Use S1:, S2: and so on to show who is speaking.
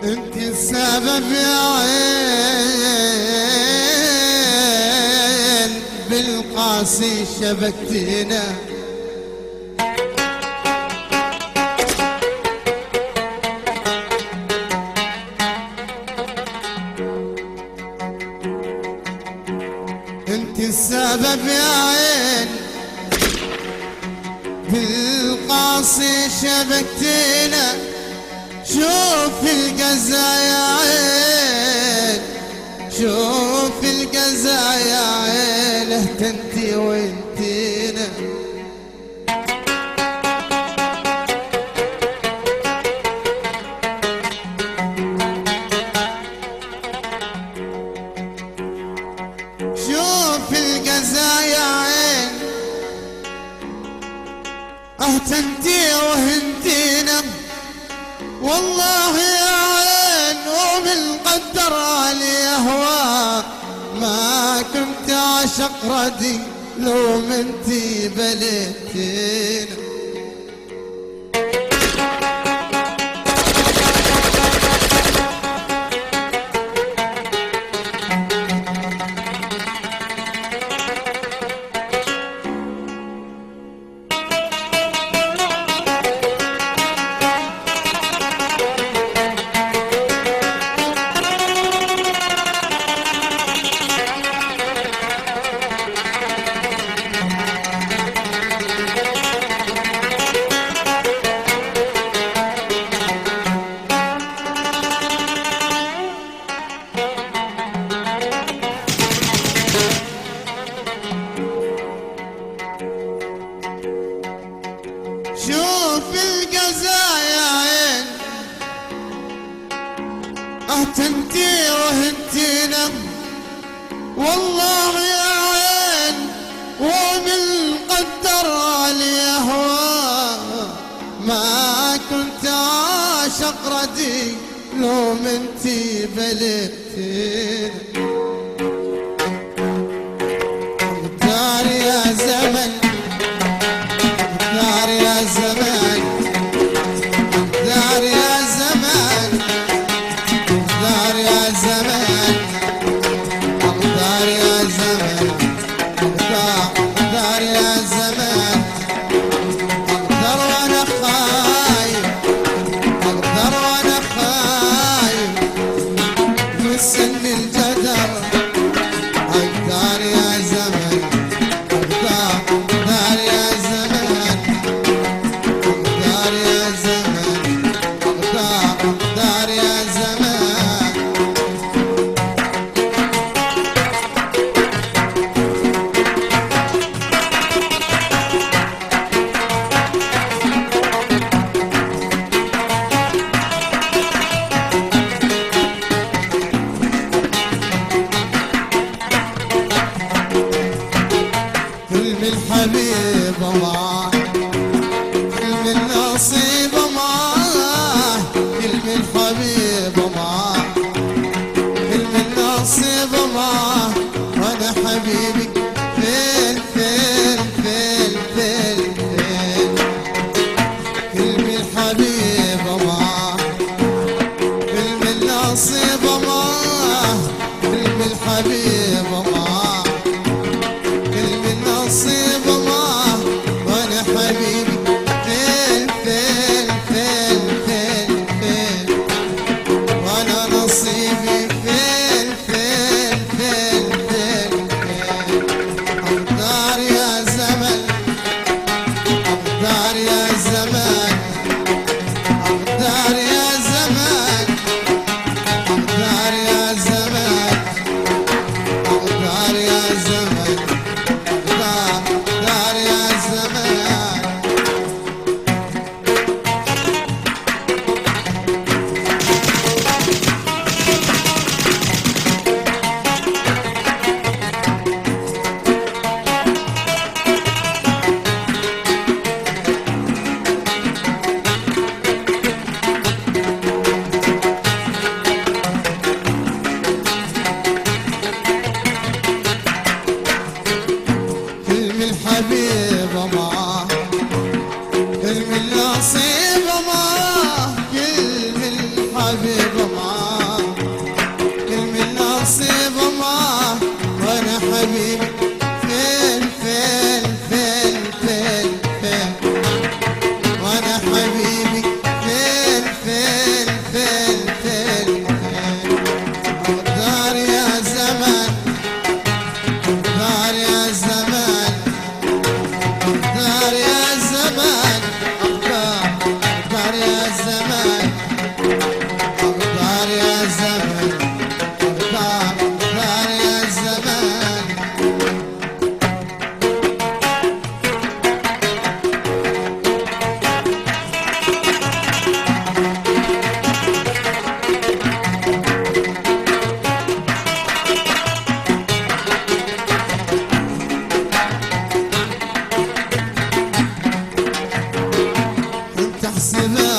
S1: انت السبب يا عين، بالقاسي شبكتينا. انت السبب يا عين، بالقاسي شبكتينا. شوف القزا يا عين، شوف القزا يا عين، اهتنتي وانتينا. شوف القزا يا عين، اهتنتي وهنتينا. والله يا عين ومن قدر علي اهواك، ما كنت اعشق ردي لو منتي بليتينا. شوف القزا يا عين، اهتنتي وهنتينا. والله يا عين ومن قدر علي اهواك، ما كنت اعشق ردي لو منتي بليتينا. دار يا زمن، دار يا زمان، دار يا زمان، دار يا زمان، دار يا زمان، دار يا زمان. اقدر وانا خايف، اقدر وانا خايف من سن الجدر. اقدر يا زمان، اقدر يا زمان، اقدر يا زمان، اقدر يا زمان. كلم الحبيب معاه، كلم النصيب معاه، كلم الحبيب معاه، كلم النصيب معاه. وانا حبيبك فين فين فين فين فين. كلم الحبيب معاه، كلم النصيب معاه، كلم الحبيب معاه، كلم النصيب معاه. وانا حبيبي فين فين فين فين فين. وانا نصيبي فين فين فين فين فين. اقدر يا زمن، اقدر يا زمان، اقدر يا زمان، اقدر يا زمان، اقدر يا زمان، اقدر يا زمان. كلم الحبيب معاه، كلم النصيب معاه، كلم الحبيب معاه. سمع